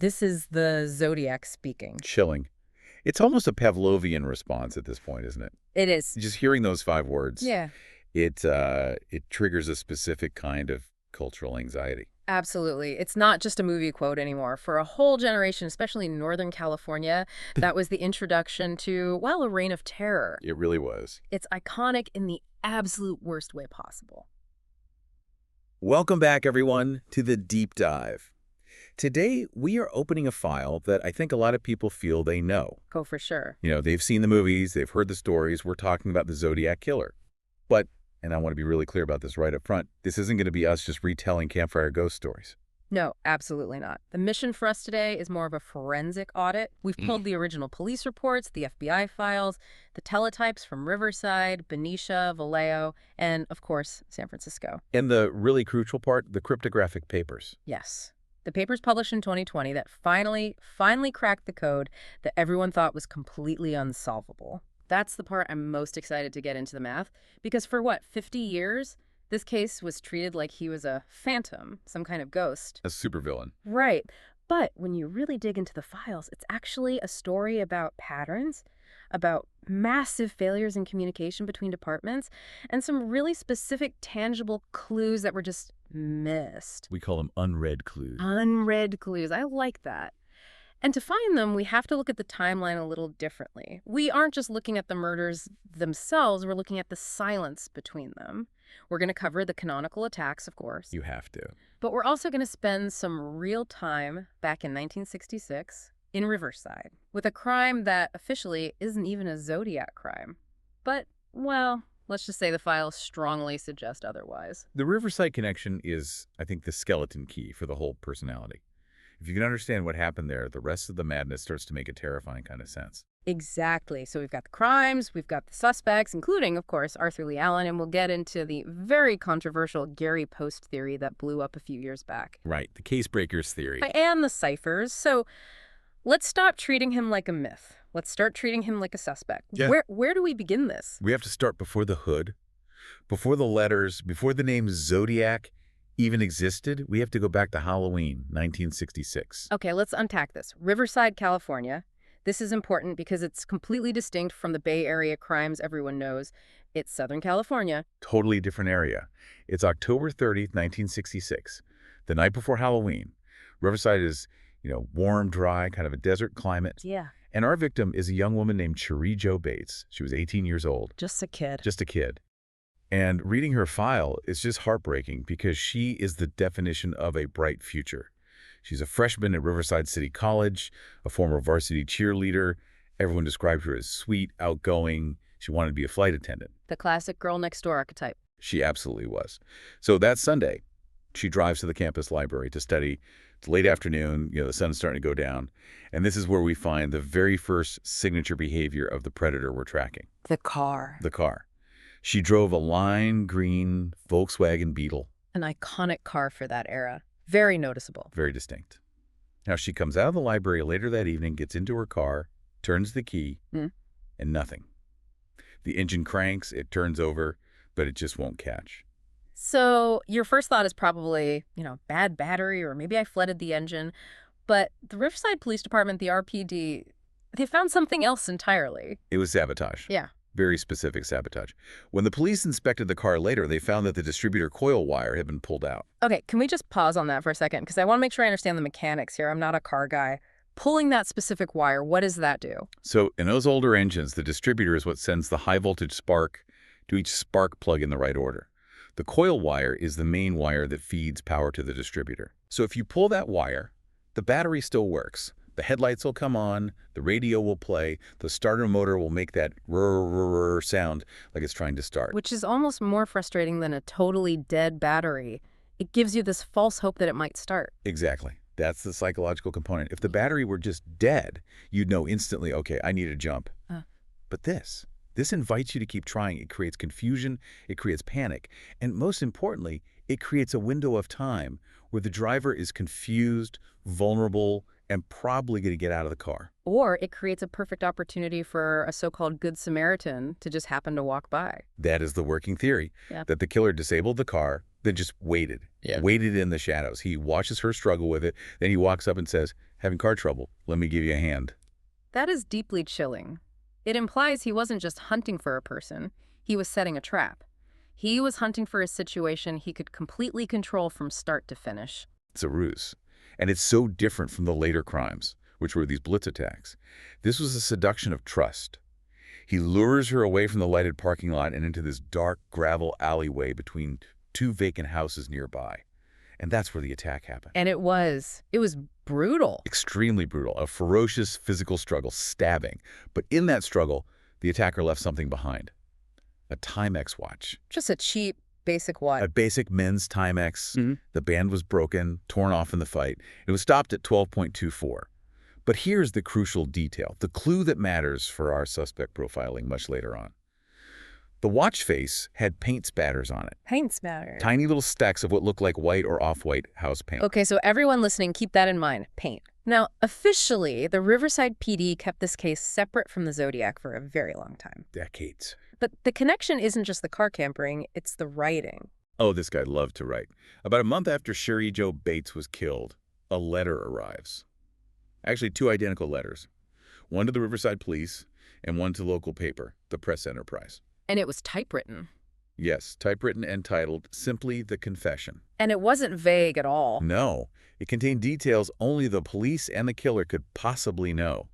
This is the Zodiac speaking. Chilling. It's almost a Pavlovian response at this point, isn't it? It is. Just hearing those 5 words, Yeah, it triggers a specific kind of cultural anxiety. absolutely. It's not just a movie quote anymore. For a whole generation, especially in Northern California, that was the introduction to, well, a reign of terror. It really was. It's iconic in the absolute worst way possible. Welcome back, everyone, to the Deep Dive. Today, we are opening a file that I think a lot of people feel they know. Oh, for sure. They've seen the movies, they've heard the stories. We're talking about the Zodiac Killer. But, and I want to be really clear about this right up front, this isn't going to be us just retelling campfire ghost stories. No, absolutely not. The mission for us today is more of a forensic audit. We've pulled the original police reports, the FBI files, the teletypes from Riverside, Benicia, Vallejo, and, of course, San Francisco. And the really crucial part, the cryptographic papers. Yes. The papers published in 2020 that finally cracked the code that everyone thought was completely unsolvable. That's the part I'm most excited to get into the math, because for 50 years, this case was treated like he was a phantom, some kind of ghost. A supervillain. Right. But when you really dig into the files, it's actually a story about patterns, about massive failures in communication between departments, and some really specific, tangible clues that were just missed. We call them unread clues. Unread clues. I like that. And to find them, we have to look at the timeline a little differently. We aren't just looking at the murders themselves, we're looking at the silence between them. We're going to cover the canonical attacks, of course. You have to. But we're also going to spend some real time back in 1966 in Riverside with a crime that officially isn't even a Zodiac crime. But, well, let's just say the files strongly suggest otherwise. The Riverside connection is, I think, the skeleton key for the whole personality. If you can understand what happened there, the rest of the madness starts to make a terrifying kind of sense. Exactly. So we've got the crimes, we've got the suspects, including, of course, Arthur Lee Allen, and we'll get into the very controversial Gary Post theory that blew up a few years back. Right, the case breakers theory. And the ciphers. So let's stop treating him like a myth. Let's start treating him like a suspect. Yeah. Where do we begin this? We have to start before the hood, before the letters, before the name Zodiac even existed. We have to go back to Halloween, 1966. Okay, let's unpack this. Riverside, California. This is important because it's completely distinct from the Bay Area crimes everyone knows. It's Southern California. Totally different area. It's October 30th, 1966, the night before Halloween. Riverside is, warm, dry, kind of a desert climate. Yeah. And our victim is a young woman named Cherie Jo Bates. She was 18 years old. Just a kid. Just a kid. And reading her file is just heartbreaking because she is the definition of a bright future. She's a freshman at Riverside City College, a former varsity cheerleader. Everyone described her as sweet, outgoing. She wanted to be a flight attendant. The classic girl next door archetype. She absolutely was. So that Sunday, she drives to the campus library to study. It's late afternoon, the sun's starting to go down. And this is where we find the very first signature behavior of the predator we're tracking. The car. The car. She drove a lime green Volkswagen Beetle. An iconic car for that era. Very noticeable. Very distinct. Now, she comes out of the library later that evening, gets into her car, turns the key, and nothing. The engine cranks, it turns over, but it just won't catch. So your first thought is probably, bad battery, or maybe I flooded the engine. But the Riverside Police Department, the RPD, they found something else entirely. It was sabotage. Yeah. Very specific sabotage. When the police inspected the car later, they found that the distributor coil wire had been pulled out. Okay, can we just pause on that for a second? Because I want to make sure I understand the mechanics here. I'm not a car guy. Pulling that specific wire, what does that do? So in those older engines, the distributor is what sends the high voltage spark to each spark plug in the right order. The coil wire is the main wire that feeds power to the distributor. So if you pull that wire, the battery still works. The headlights will come on, the radio will play, the starter motor will make that rrrr sound like it's trying to start. Which is almost more frustrating than a totally dead battery. It gives you this false hope that it might start. Exactly. That's the psychological component. If the battery were just dead, you'd know instantly, okay, I need to jump. But this invites you to keep trying. It creates confusion, it creates panic, and most importantly, it creates a window of time where the driver is confused, vulnerable, and probably going to get out of the car. Or it creates a perfect opportunity for a so-called Good Samaritan to just happen to walk by. That is the working theory, that the killer disabled the car, then just waited. Yeah. Waited in the shadows. He watches her struggle with it. Then he walks up and says, "Having car trouble. Let me give you a hand." That is deeply chilling. It implies he wasn't just hunting for a person, he was setting a trap. He was hunting for a situation he could completely control from start to finish. It's a ruse. And it's so different from the later crimes, which were these blitz attacks. This was a seduction of trust. He lures her away from the lighted parking lot and into this dark gravel alleyway between two vacant houses nearby. And that's where the attack happened. And it was brutal. Extremely brutal, a ferocious physical struggle, stabbing. But in that struggle, the attacker left something behind. A Timex watch. Just a cheap, basic watch. A basic men's Timex. Mhm. The band was broken, torn off in the fight. It was stopped at 12.24. But here's the crucial detail, the clue that matters for our suspect profiling much later on. The watch face had paint spatters on it. Paint spatter. Tiny little specks of what looked like white or off-white house paint. Okay, so everyone listening, keep that in mind. Paint. Now, officially, the Riverside PD kept this case separate from the Zodiac for a very long time. Decades. But the connection isn't just the car campering, it's the writing. Oh, this guy loved to write. About a month after Sherry Jo Bates was killed, a letter arrives. Actually, two identical letters. One to the Riverside Police and one to local paper, the Press Enterprise. And it was typewritten. Yes, typewritten and titled simply The Confession. And it wasn't vague at all. No, it contained details only the police and the killer could possibly know.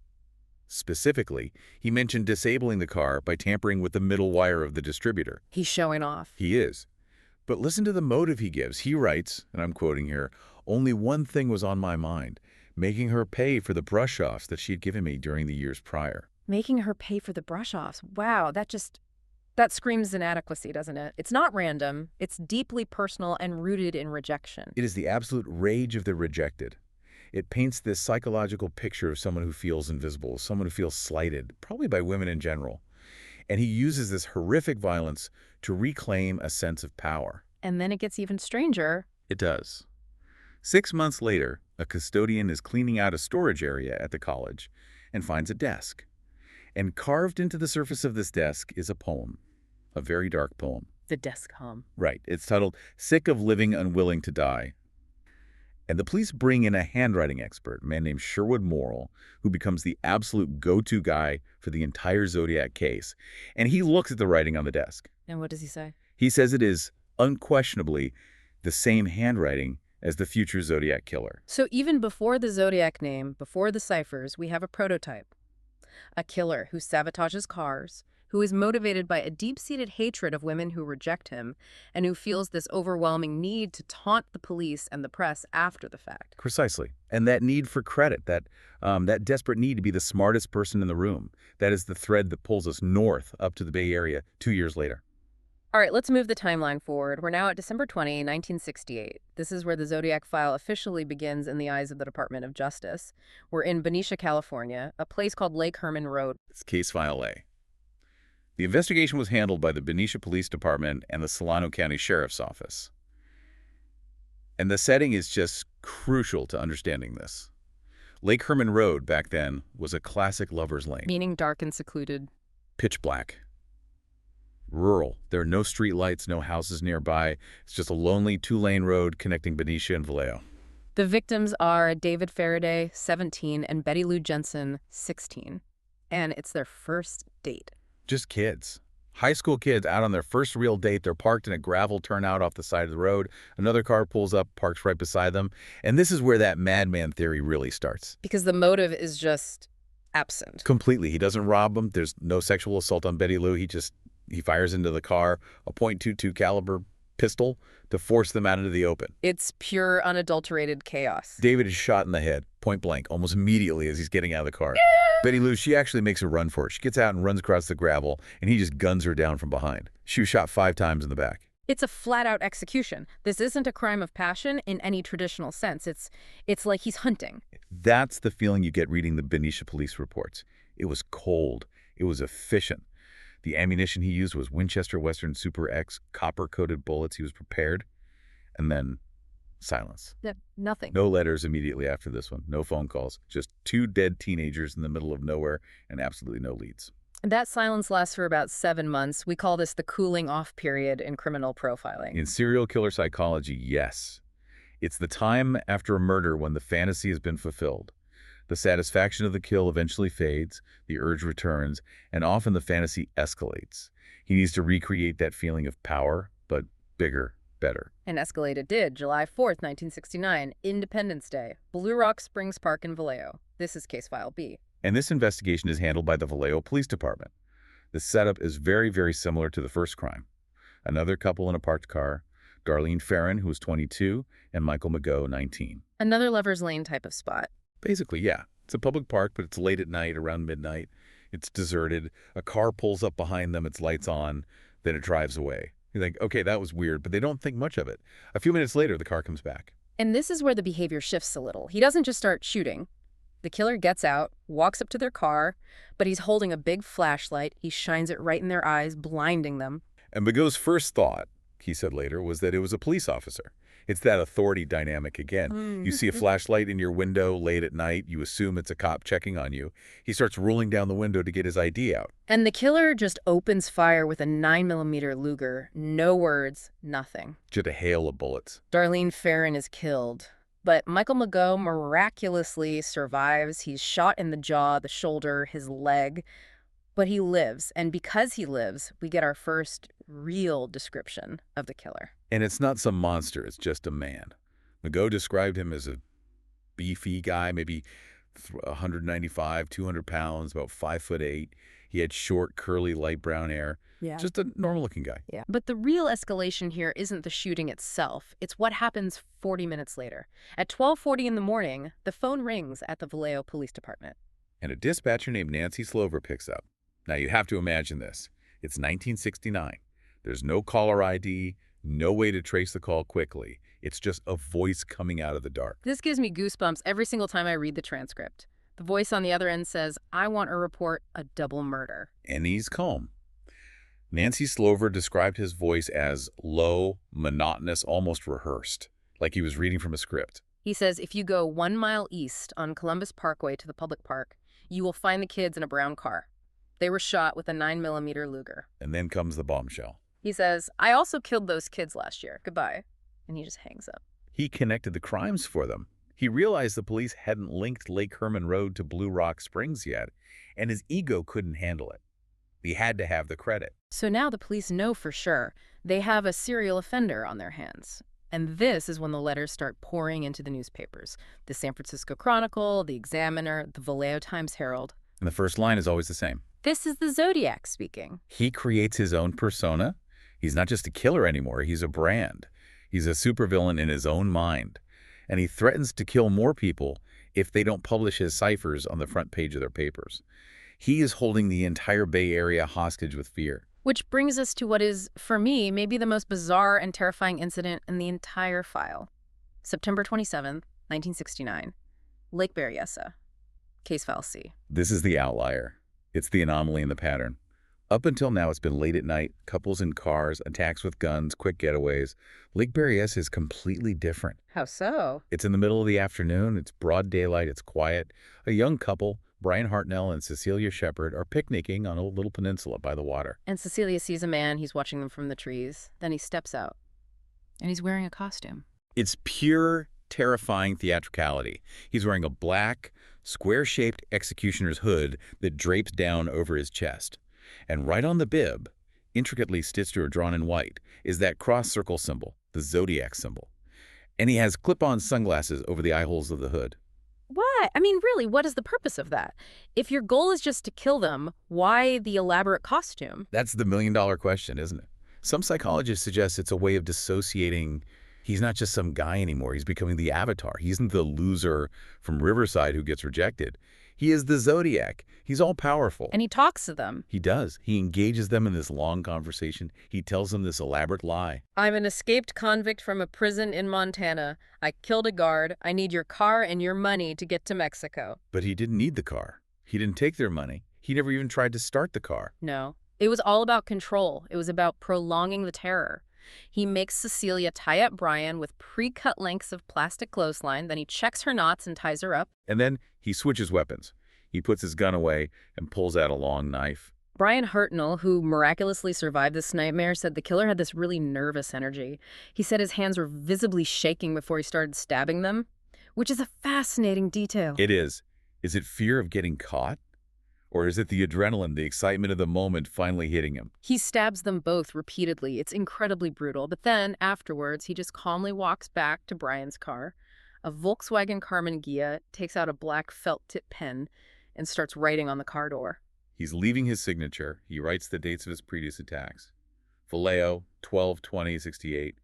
Specifically, he mentioned disabling the car by tampering with the middle wire of the distributor. He's showing off. He is. But listen to the motive he gives. He writes, and I'm quoting here, "Only one thing was on my mind, making her pay for the brush-offs that she had given me during the years prior." Making her pay for the brush-offs. Wow, that screams inadequacy, doesn't it? It's not random. It's deeply personal and rooted in rejection. It is the absolute rage of the rejected. It paints this psychological picture of someone who feels invisible, someone who feels slighted, probably by women in general. And he uses this horrific violence to reclaim a sense of power. And then it gets even stranger. It does. 6 months later, a custodian is cleaning out a storage area at the college and finds a desk. And carved into the surface of this desk is a poem, a very dark poem. The desk hum. Right. It's titled, "Sick of Living Unwilling to Die." And the police bring in a handwriting expert, a man named Sherwood Morrill, who becomes the absolute go-to guy for the entire Zodiac case. And he looks at the writing on the desk. And what does he say? He says it is unquestionably the same handwriting as the future Zodiac Killer. So even before the Zodiac name, before the ciphers, we have a prototype. A killer who sabotages cars, who is motivated by a deep-seated hatred of women who reject him, and who feels this overwhelming need to taunt the police and the press after the fact. Precisely. And that need for credit, that desperate need to be the smartest person in the room, that is the thread that pulls us north up to the Bay Area 2 years later. All right, let's move the timeline forward. We're now at December 20, 1968. This is where the Zodiac file officially begins in the eyes of the Department of Justice. We're in Benicia, California, a place called Lake Herman Road. It's Case File A. The investigation was handled by the Benicia Police Department and the Solano County Sheriff's Office. And the setting is just crucial to understanding this. Lake Herman Road back then was a classic lover's lane. Meaning dark and secluded. Pitch black. Rural. There are no street lights, no houses nearby. It's just a lonely two-lane road connecting Benicia and Vallejo. The victims are David Faraday, 17, and Betty Lou Jensen, 16. And it's their first date. Just kids. High school kids out on their first real date. They're parked in a gravel turnout off the side of the road. Another car pulls up, parks right beside them. And this is where that madman theory really starts. Because the motive is just absent. Completely. He doesn't rob them. There's no sexual assault on Betty Lou. He fires into the car a .22 caliber pistol to force them out into the open. It's pure, unadulterated chaos. David is shot in the head, point blank, almost immediately as he's getting out of the car. Betty Lou, she actually makes a run for it. She gets out and runs across the gravel, and he just guns her down from behind. She was shot 5 times in the back. It's a flat-out execution. This isn't a crime of passion in any traditional sense. It's like he's hunting. That's the feeling you get reading the Benicia police reports. It was cold. It was efficient. The ammunition he used was Winchester Western Super X copper-coated bullets. He was prepared. And then silence. Nothing. No letters immediately after this one. No phone calls. Just 2 dead teenagers in the middle of nowhere and absolutely no leads. That silence lasts for about 7 months. We call this the cooling off period in criminal profiling. In serial killer psychology, yes. It's the time after a murder when the fantasy has been fulfilled. The satisfaction of the kill eventually fades, the urge returns, and often the fantasy escalates. He needs to recreate that feeling of power, but bigger, better. And escalate it did. July 4th, 1969, Independence Day, Blue Rock Springs Park in Vallejo. This is case file B. And this investigation is handled by the Vallejo Police Department. The setup is very, very similar to the first crime. Another couple in a parked car, Darlene Ferrin, who was 22, and Michael Mageau, 19. Another lover's lane type of spot. Basically, yeah. It's a public park, but it's late at night, around midnight. It's deserted. A car pulls up behind them, its lights on, then it drives away. You think, okay, that was weird, but they don't think much of it. A few minutes later, the car comes back. And this is where the behavior shifts a little. He doesn't just start shooting. The killer gets out, walks up to their car, but he's holding a big flashlight. He shines it right in their eyes, blinding them. And Mageau's first thought, he said later, was that it was a police officer. It's that authority dynamic again. You see a flashlight in your window late at night, you assume it's a cop checking on you. He starts rolling down the window to get his ID out. And the killer just opens fire with a 9mm Luger. No words, nothing. Just a hail of bullets. Darlene Ferrin is killed. But Michael Mageau miraculously survives. He's shot in the jaw, the shoulder, his leg. But he lives. And because he lives, we get our first real description of the killer. And it's not some monster, it's just a man. Mageau described him as a beefy guy, maybe 195, 200 pounds, about 5'8". He had short, curly, light brown hair. Yeah. Just a normal-looking guy. Yeah. But the real escalation here isn't the shooting itself. It's what happens 40 minutes later. At 12:40 in the morning, the phone rings at the Vallejo Police Department. And a dispatcher named Nancy Slover picks up. Now, you have to imagine this. It's 1969. There's no caller ID, no way to trace the call quickly. It's just a voice coming out of the dark. This gives me goosebumps every single time I read the transcript. The voice on the other end says, "I want to report a double murder." And he's calm. Nancy Slover described his voice as low, monotonous, almost rehearsed, like he was reading from a script. He says, if you go 1 mile east on Columbus Parkway to the public park, you will find the kids in a brown car. They were shot with a 9mm Luger. And then comes the bombshell. He says, "I also killed those kids last year. Goodbye." And he just hangs up. He connected the crimes for them. He realized the police hadn't linked Lake Herman Road to Blue Rock Springs yet, and his ego couldn't handle it. He had to have the credit. So now the police know for sure they have a serial offender on their hands. And this is when the letters start pouring into the newspapers. The San Francisco Chronicle, the Examiner, the Vallejo Times-Herald. And the first line is always the same. This is the Zodiac speaking. He creates his own persona. He's not just a killer anymore. He's a brand. He's a supervillain in his own mind. And he threatens to kill more people if they don't publish his ciphers on the front page of their papers. He is holding the entire Bay Area hostage with fear. Which brings us to what is, for me, maybe the most bizarre and terrifying incident in the entire file. September 27th, 1969. Lake Berryessa. Case file C. This is the outlier. It's the anomaly in the pattern. Up until now, it's been late at night, couples in cars, attacks with guns, quick getaways. Lake Berryessa is completely different. How so? It's in the middle of the afternoon. It's broad daylight. It's quiet. A young couple, Brian Hartnell and Cecilia Shepard, are picnicking on a little peninsula by the water. And Cecilia sees a man. He's watching them from the trees. Then he steps out. And he's wearing a costume. It's pure, terrifying theatricality. He's wearing a black, square-shaped executioner's hood that drapes down over his chest. And right on the bib, intricately stitched or drawn in white, is that cross-circle symbol, the Zodiac symbol. And he has clip-on sunglasses over the eye holes of the hood. Why? I mean, really, what is the purpose of that? If your goal is just to kill them, why the elaborate costume? That's the million-dollar question, isn't it? Some psychologists suggest it's a way of dissociating. He's not just some guy anymore. He's becoming the avatar. He isn't the loser from Riverside who gets rejected. He is the Zodiac. He's all-powerful. And he talks to them. He does. He engages them in this long conversation. He tells them this elaborate lie. "I'm an escaped convict from a prison in Montana. I killed a guard. I need your car and your money to get to Mexico." But he didn't need the car. He didn't take their money. He never even tried to start the car. No. It was all about control. It was about prolonging the terror. He makes Cecilia tie up Brian with pre-cut lengths of plastic clothesline. Then he checks her knots and ties her up. And then he switches weapons. He puts his gun away and pulls out a long knife. Brian Hartnell, who miraculously survived this nightmare, said the killer had this really nervous energy. He said his hands were visibly shaking before he started stabbing them, which is a fascinating detail. It is. Is it fear of getting caught? Or is it the adrenaline, the excitement of the moment finally hitting him? He stabs them both repeatedly. It's incredibly brutal. But then, afterwards, he just calmly walks back to Brian's car. A Volkswagen Carmen Ghia, takes out a black felt-tip pen and starts writing on the car door. He's leaving his signature. He writes the dates of his previous attacks. Vallejo, 12/20/68,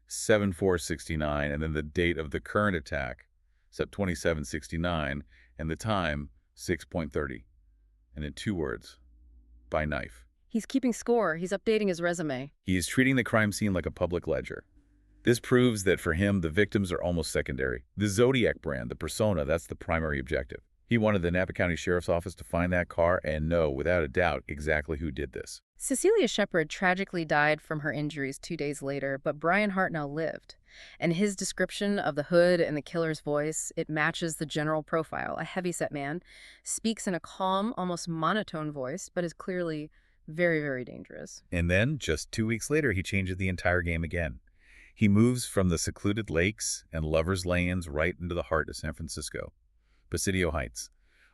7/4/69, and then the date of the current attack, Sept 27/69, and the time, 6:30. And in 2 words, by knife. He's keeping score. He's updating his resume. He is treating the crime scene like a public ledger. This proves that for him, the victims are almost secondary. The Zodiac brand, the persona, that's the primary objective. He wanted the Napa County Sheriff's Office to find that car and know, without a doubt, exactly who did this. Cecilia Shepard tragically died from her injuries 2 days later, but Brian Hartnell lived. And his description of the hood and the killer's voice, it matches the general profile. A heavyset man, speaks in a calm, almost monotone voice, but is clearly very, very dangerous. And then, just 2 weeks later, he changes the entire game again. He moves from the secluded lakes and lovers' lanes right into the heart of San Francisco. Presidio Heights,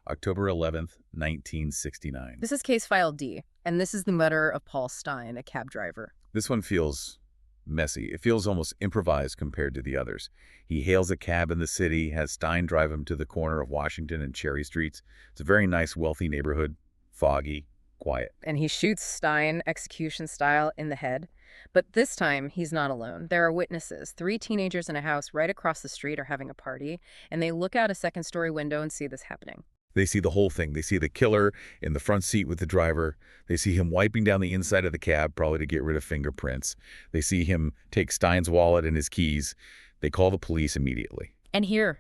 October 11th, 1969. This is case file D, and this is the murder of Paul Stein, a cab driver. This one feels messy. It feels almost improvised compared to the others. He hails a cab in the city, has Stein drive him to the corner of Washington and Cherry Streets. It's a very nice, wealthy neighborhood, foggy, quiet. And he shoots Stein, execution style, in the head. But this time, he's not alone. There are witnesses. 3 teenagers in a house right across the street are having a party, and they look out a second-story window and see this happening. They see the whole thing. They see the killer in the front seat with the driver. They see him wiping down the inside of the cab, probably to get rid of fingerprints. They see him take Stein's wallet and his keys. They call the police immediately. And here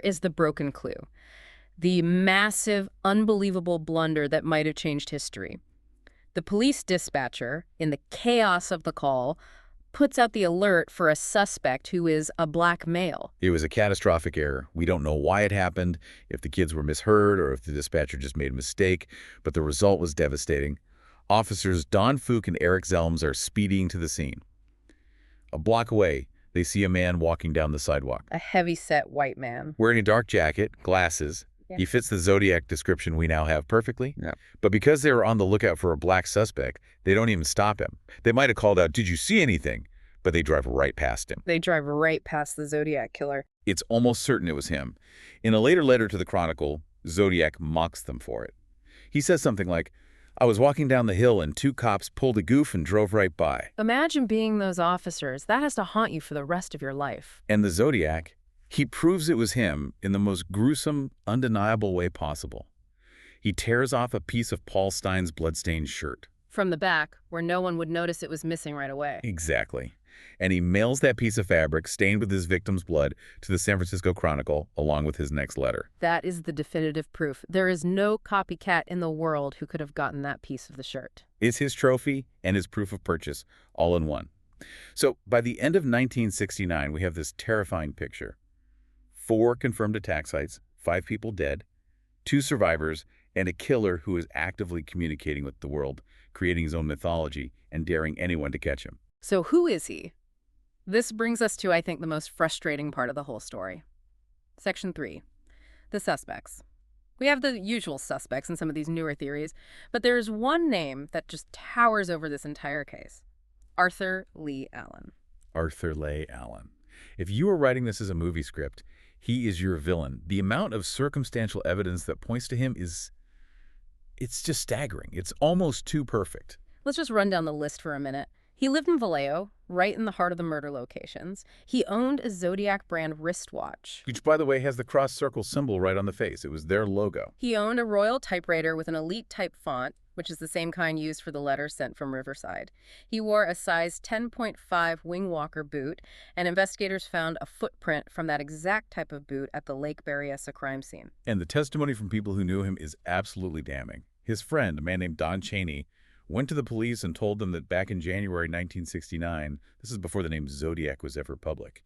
is the broken clue. The massive, unbelievable blunder that might have changed history. The police dispatcher, in the chaos of the call, puts out the alert for a suspect who is a black male. It was a catastrophic error. We don't know why it happened, if the kids were misheard, or if the dispatcher just made a mistake, but the result was devastating. Officers Don Fook and Eric Zelms are speeding to the scene. A block away, they see a man walking down the sidewalk. A heavy-set white man. Wearing a dark jacket, glasses. Yeah. He fits the Zodiac description we now have perfectly. Yeah. But because they were on the lookout for a black suspect, they don't even stop him. They might have called out, "Did you see anything?" But they drive right past him. They drive right past the Zodiac Killer. It's almost certain it was him. In a later letter to the Chronicle, Zodiac mocks them for it. He says something like, "I was walking down the hill and 2 cops pulled a goof and drove right by." Imagine being those officers. That has to haunt you for the rest of your life. And the Zodiac, he proves it was him in the most gruesome, undeniable way possible. He tears off a piece of Paul Stein's bloodstained shirt. From the back, where no one would notice it was missing right away. Exactly. And he mails that piece of fabric, stained with his victim's blood, to the San Francisco Chronicle, along with his next letter. That is the definitive proof. There is no copycat in the world who could have gotten that piece of the shirt. It's his trophy and his proof of purchase, all in one. So by the end of 1969, we have this terrifying picture. 4 confirmed attack sites, 5 people dead, 2 survivors, and a killer who is actively communicating with the world, creating his own mythology, and daring anyone to catch him. So who is he? This brings us to, I think, the most frustrating part of the whole story. Section 3. The suspects. We have the usual suspects in some of these newer theories, but there is one name that just towers over this entire case. Arthur Lee Allen. Arthur Leigh Allen. If you were writing this as a movie script, he is your villain. The amount of circumstantial evidence that points to him it's just staggering. It's almost too perfect. Let's just run down the list for a minute. He lived in Vallejo, right in the heart of the murder locations. He owned a Zodiac brand wristwatch. Which, by the way, has the cross-circle symbol right on the face. It was their logo. He owned a Royal typewriter with an elite type font, which is the same kind used for the letters sent from Riverside. He wore a size 10.5 wing walker boot, and investigators found a footprint from that exact type of boot at the Lake Berryessa crime scene. And the testimony from people who knew him is absolutely damning. His friend, a man named Don Chaney, went to the police and told them that back in January 1969, this is before the name Zodiac was ever public,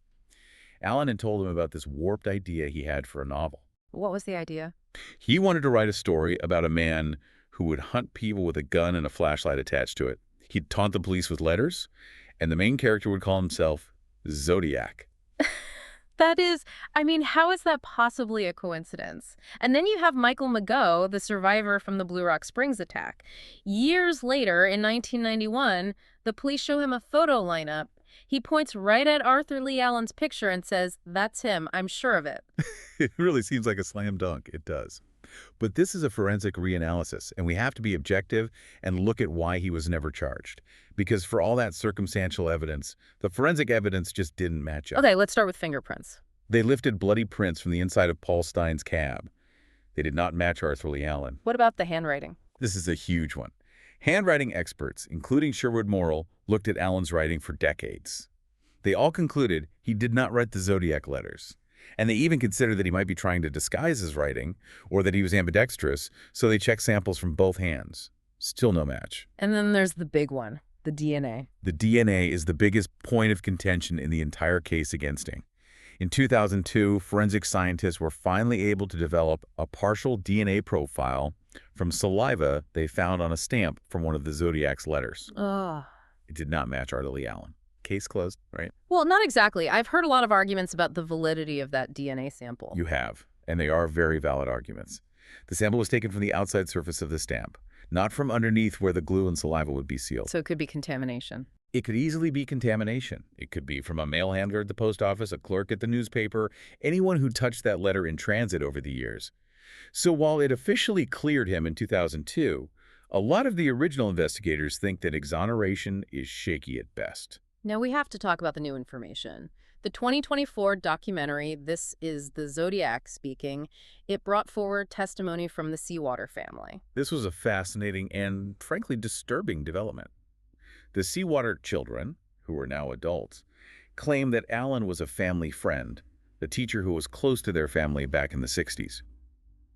Allen had told him about this warped idea he had for a novel. What was the idea? He wanted to write a story about a man who would hunt people with a gun and a flashlight attached to it. He'd taunt the police with letters, and the main character would call himself Zodiac. That is, I mean, how is that possibly a coincidence? And then you have Michael Mageau, the survivor from the Blue Rock Springs attack. Years later, in 1991, the police show him a photo lineup. He points right at Arthur Lee Allen's picture and says, "That's him, I'm sure of it." It really seems like a slam dunk. It does. But this is a forensic reanalysis, and we have to be objective and look at why he was never charged. Because for all that circumstantial evidence, the forensic evidence just didn't match up. Okay, let's start with fingerprints. They lifted bloody prints from the inside of Paul Stein's cab. They did not match Arthur Lee Allen. What about the handwriting? This is a huge one. Handwriting experts, including Sherwood Morrill, looked at Allen's writing for decades. They all concluded he did not write the Zodiac letters. And they even considered that he might be trying to disguise his writing or that he was ambidextrous, so they checked samples from both hands. Still no match. And then there's the big one, the DNA. The DNA is the biggest point of contention in the entire case against him. In 2002, forensic scientists were finally able to develop a partial DNA profile from saliva they found on a stamp from one of the Zodiac's letters. Ugh. It did not match Arthur Lee Allen. Case closed, right? Well, not exactly. I've heard a lot of arguments about the validity of that DNA sample. You have, and they are very valid arguments. The sample was taken from the outside surface of the stamp, not from underneath where the glue and saliva would be sealed. So it could be contamination. It could easily be contamination. It could be from a mail handler at the post office, a clerk at the newspaper, anyone who touched that letter in transit over the years. So while it officially cleared him in 2002, a lot of the original investigators think that exoneration is shaky at best. Now we have to talk about the new information. The 2024 documentary, This is the Zodiac Speaking, it brought forward testimony from the Seawater family. This was a fascinating and, frankly, disturbing development. The Seawater children, who are now adults, claim that Allen was a family friend, the teacher who was close to their family back in the 60s.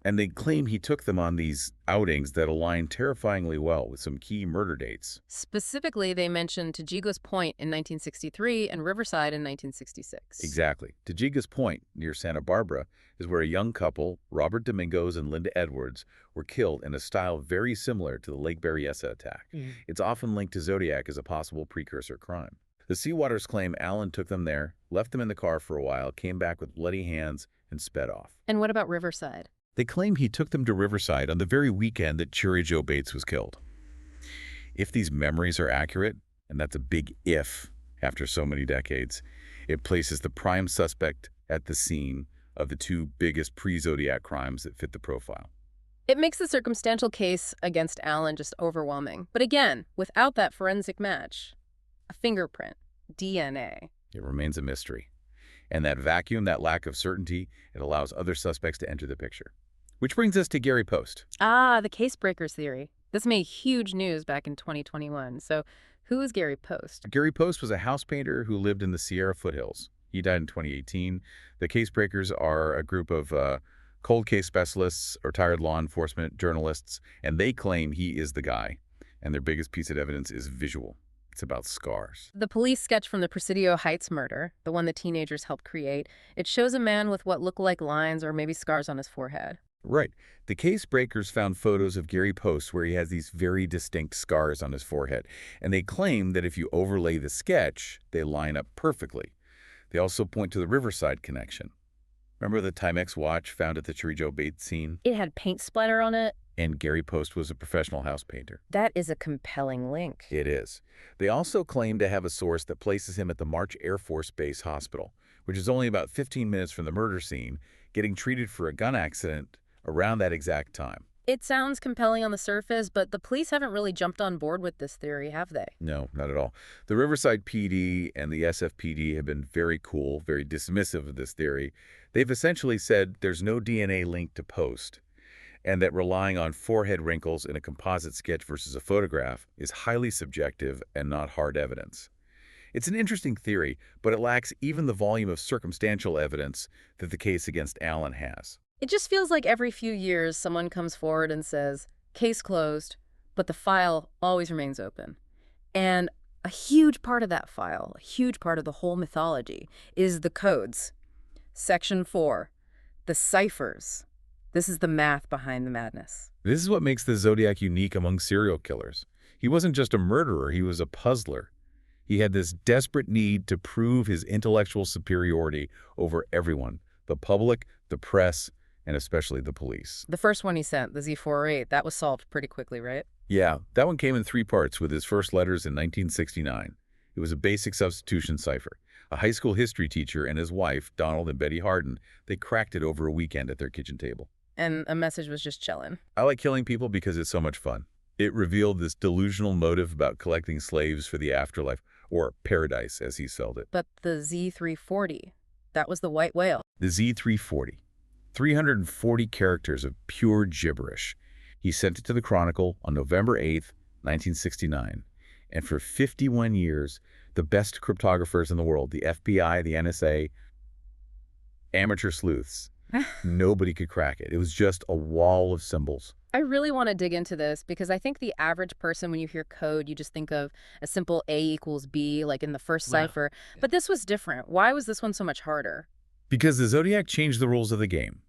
And they claim he took them on these outings that align terrifyingly well with some key murder dates. Specifically, they mentioned Tajiga's Point in 1963 and Riverside in 1966. Exactly. Tajiga's Point, near Santa Barbara, is where a young couple, Robert Domingos and Linda Edwards, were killed in a style very similar to the Lake Berryessa attack. It's often linked to Zodiac as a possible precursor crime. The Seawaters claim Allen took them there, left them in the car for a while, came back with bloody hands, and sped off. And what about Riverside? They claim he took them to Riverside on the very weekend that Cherry Joe Bates was killed. If these memories are accurate, and that's a big if after so many decades, it places the prime suspect at the scene of the two biggest pre-Zodiac crimes that fit the profile. It makes the circumstantial case against Allen just overwhelming. But again, without that forensic match, a fingerprint, DNA. It remains a mystery. And that vacuum, that lack of certainty, it allows other suspects to enter the picture. Which brings us to Gary Post. Ah, the case breakers theory. This made huge news back in 2021. So who is Gary Post? Gary Post was a house painter who lived in the Sierra foothills. He died in 2018. The case breakers are a group of cold case specialists, retired law enforcement journalists, and they claim he is the guy. And their biggest piece of evidence is visual. It's about scars. The police sketch from the Presidio Heights murder, the one the teenagers helped create, it shows a man with what look like lines or maybe scars on his forehead. Right. The case breakers found photos of Gary Post where he has these very distinct scars on his forehead, and they claim that if you overlay the sketch, they line up perfectly. They also point to the Riverside connection. Remember the Timex watch found at the Cherry Joe Bates scene? It had paint splatter on it. And Gary Post was a professional house painter. That is a compelling link. It is. They also claim to have a source that places him at the March Air Force Base Hospital, which is only about 15 minutes from the murder scene, getting treated for a gun accident around that exact time. It sounds compelling on the surface, but the police haven't really jumped on board with this theory, have they? No, not at all. The Riverside PD and the SFPD have been very cool, very dismissive of this theory. They've essentially said there's no DNA link to Post, and that relying on forehead wrinkles in a composite sketch versus a photograph is highly subjective and not hard evidence. It's an interesting theory, but it lacks even the volume of circumstantial evidence that the case against Allen has. It just feels like every few years someone comes forward and says, case closed, but the file always remains open. And a huge part of that file, a huge part of the whole mythology, is the codes. Section 4, the ciphers. This is the math behind the madness. This is what makes the Zodiac unique among serial killers. He wasn't just a murderer, he was a puzzler. He had this desperate need to prove his intellectual superiority over everyone, the public, the press, and especially the police. The first one he sent, the Z408, that was solved pretty quickly, right? Yeah, that one came in 3 parts with his first letters in 1969. It was a basic substitution cipher. A high school history teacher and his wife, Donald and Betty Harden, they cracked it over a weekend at their kitchen table. And a message was just chilling. I like killing people because it's so much fun. It revealed this delusional motive about collecting slaves for the afterlife, or paradise as he spelled it. But the Z340, that was the white whale. The Z340. 340 characters of pure gibberish. He sent it to the Chronicle on November 8th, 1969. And for 51 years, the best cryptographers in the world, the FBI, the NSA, amateur sleuths, nobody could crack it. It was just a wall of symbols. I really want to dig into this because I think the average person, when you hear code, you just think of a simple A equals B, like in the first cipher. But this was different. Why was this one so much harder? Because the Zodiac changed the rules of the game.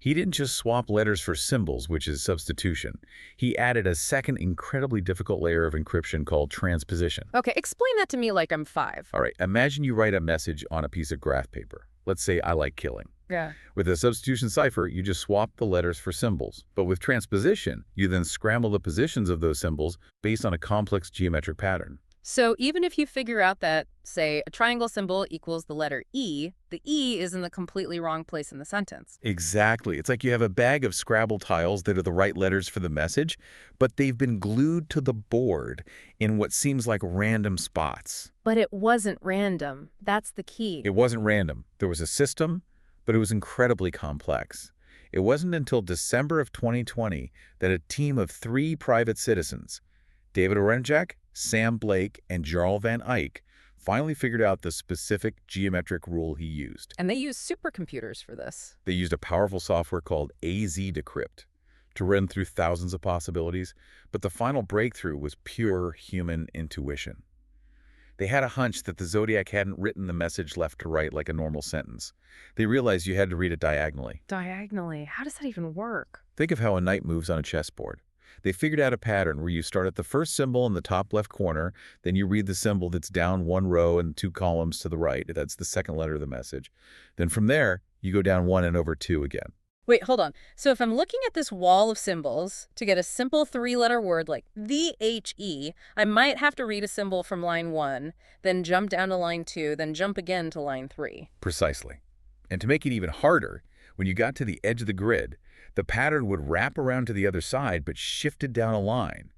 He didn't just swap letters for symbols, which is substitution. He added a second incredibly difficult layer of encryption called transposition. Okay, explain that to me like I'm 5. All right, imagine you write a message on a piece of graph paper. Let's say, I like killing. Yeah. With a substitution cipher, you just swap the letters for symbols. But with transposition, you then scramble the positions of those symbols based on a complex geometric pattern. So even if you figure out that, say, a triangle symbol equals the letter E, the E is in the completely wrong place in the sentence. Exactly. It's like you have a bag of Scrabble tiles that are the right letters for the message, but they've been glued to the board in what seems like random spots. But it wasn't random. That's the key. It wasn't random. There was a system, but it was incredibly complex. It wasn't until December of 2020 that a team of 3 private citizens, David Orenjak, Sam Blake, and Jarl Van Eyck, finally figured out the specific geometric rule he used. And they use supercomputers for this. They used a powerful software called AZ Decrypt to run through thousands of possibilities, but the final breakthrough was pure human intuition. They had a hunch that the Zodiac hadn't written the message left to right like a normal sentence. They realized you had to read it diagonally. Diagonally? How does that even work? Think of how a knight moves on a chessboard. They figured out a pattern where you start at the first symbol in the top left corner, then you read the symbol that's down 1 row and 2 columns to the right. That's the second letter of the message. Then from there, you go down 1 and over 2 again. Wait, hold on. So if I'm looking at this wall of symbols to get a simple 3-letter word like the-H-E, I might have to read a symbol from line 1, then jump down to line 2, then jump again to line 3. Precisely. And to make it even harder, when you got to the edge of the grid, the pattern would wrap around to the other side but shifted down a line.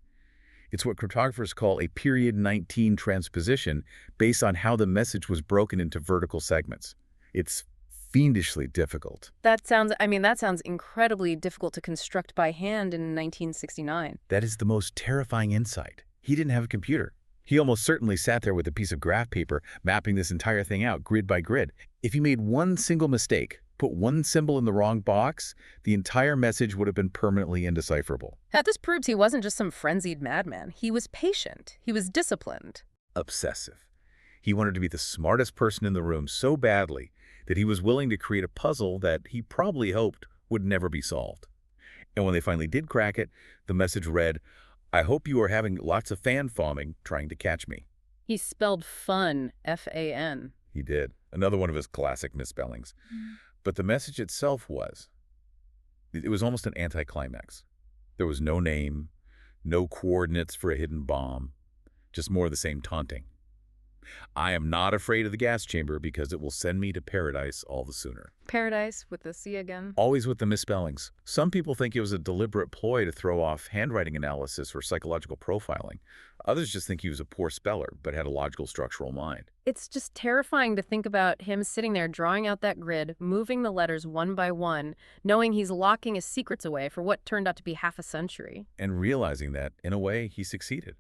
It's what cryptographers call a period 19 transposition based on how the message was broken into vertical segments. It's fiendishly difficult. That sounds incredibly difficult to construct by hand in 1969. That is the most terrifying insight. He didn't have a computer. He almost certainly sat there with a piece of graph paper mapping this entire thing out grid by grid. If he made one single mistake, put one symbol in the wrong box, the entire message would have been permanently indecipherable. This proves he wasn't just some frenzied madman. He was patient. He was disciplined. Obsessive. He wanted to be the smartest person in the room so badly that he was willing to create a puzzle that he probably hoped would never be solved. And when they finally did crack it, the message read, "I hope you are having lots of fan-foaming trying to catch me." He spelled fun, F-A-N. He did. Another one of his classic misspellings. But the message itself it was almost an anticlimax. There was no name, no coordinates for a hidden bomb, just more of the same taunting. I am not afraid of the gas chamber because it will send me to paradise all the sooner. Paradise with the C again? Always with the misspellings. Some people think it was a deliberate ploy to throw off handwriting analysis or psychological profiling. Others just think he was a poor speller, but had a logical structural mind. It's just terrifying to think about him sitting there drawing out that grid, moving the letters one by one, knowing he's locking his secrets away for what turned out to be half a century. And realizing that, in a way, he succeeded.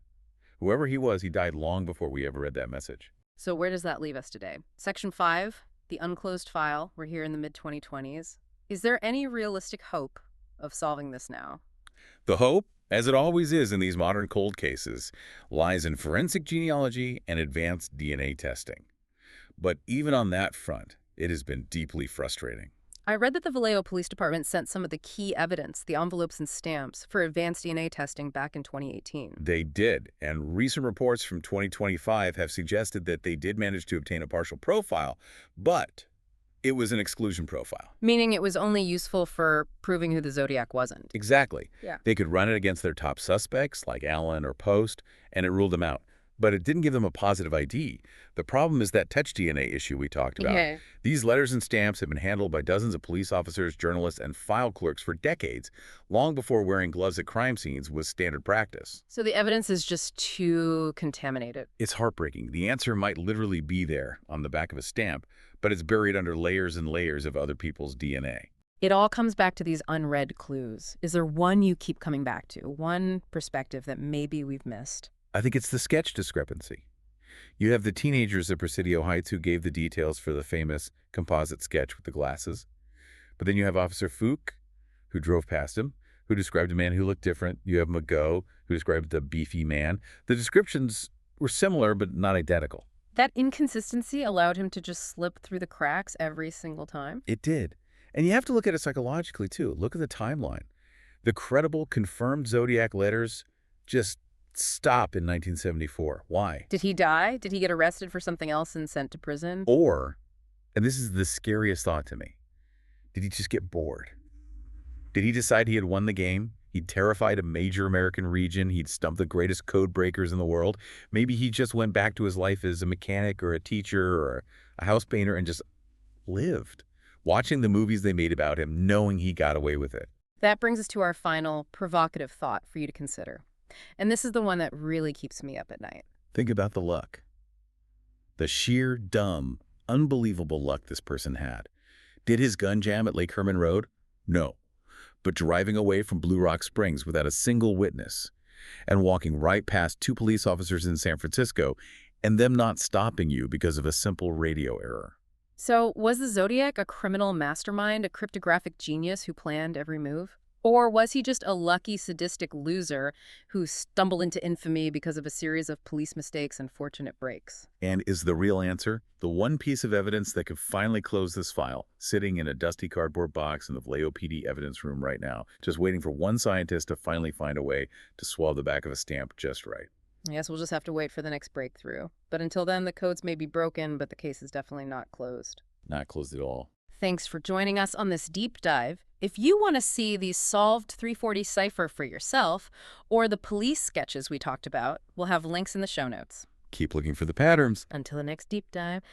Whoever he was, he died long before we ever read that message. So where does that leave us today? Section 5, the unclosed file. We're here in the mid-2020s. Is there any realistic hope of solving this now? The hope, as it always is in these modern cold cases, lies in forensic genealogy and advanced DNA testing. But even on that front, it has been deeply frustrating. I read that the Vallejo Police Department sent some of the key evidence, the envelopes and stamps, for advanced DNA testing back in 2018. They did, and recent reports from 2025 have suggested that they did manage to obtain a partial profile, but it was an exclusion profile. Meaning it was only useful for proving who the Zodiac wasn't. Exactly. Yeah. They could run it against their top suspects, like Allen or Post, and it ruled them out. But it didn't give them a positive ID. The problem is that touch DNA issue we talked about. Yeah. These letters and stamps have been handled by dozens of police officers, journalists, and file clerks for decades, long before wearing gloves at crime scenes was standard practice. So the evidence is just too contaminated. It's heartbreaking. The answer might literally be there on the back of a stamp, but it's buried under layers and layers of other people's DNA. It all comes back to these unread clues. Is there one you keep coming back to, one perspective that maybe we've missed? I think it's the sketch discrepancy. You have the teenagers at Presidio Heights who gave the details for the famous composite sketch with the glasses. But then you have Officer Fook, who drove past him, who described a man who looked different. You have Mago, who described the beefy man. The descriptions were similar, but not identical. That inconsistency allowed him to just slip through the cracks every single time? It did. And you have to look at it psychologically, too. Look at the timeline. The credible, confirmed Zodiac letters just stop in 1974. Why? Did he die? Did he get arrested for something else and sent to prison? Or, and this is the scariest thought to me, did he just get bored? Did he decide he had won the game? He'd terrified a major American region. He'd stumped the greatest code breakers in the world. Maybe he just went back to his life as a mechanic or a teacher or a house painter and just lived, watching the movies they made about him, knowing he got away with it. That brings us to our final provocative thought for you to consider. And this is the one that really keeps me up at night. Think about the luck. The sheer, dumb, unbelievable luck this person had. Did his gun jam at Lake Herman Road? No. But driving away from Blue Rock Springs without a single witness and walking right past two police officers in San Francisco and them not stopping you because of a simple radio error. So, was the Zodiac a criminal mastermind, a cryptographic genius who planned every move? Or was he just a lucky, sadistic loser who stumbled into infamy because of a series of police mistakes and fortunate breaks? And is the real answer the one piece of evidence that could finally close this file, sitting in a dusty cardboard box in the Vallejo PD evidence room right now, just waiting for one scientist to finally find a way to swab the back of a stamp just right? I guess we'll just have to wait for the next breakthrough. But until then, the codes may be broken, but the case is definitely not closed. Not closed at all. Thanks for joining us on this deep dive. If you want to see the solved 340 cipher for yourself, or the police sketches we talked about, we'll have links in the show notes. Keep looking for the patterns. Until the next deep dive.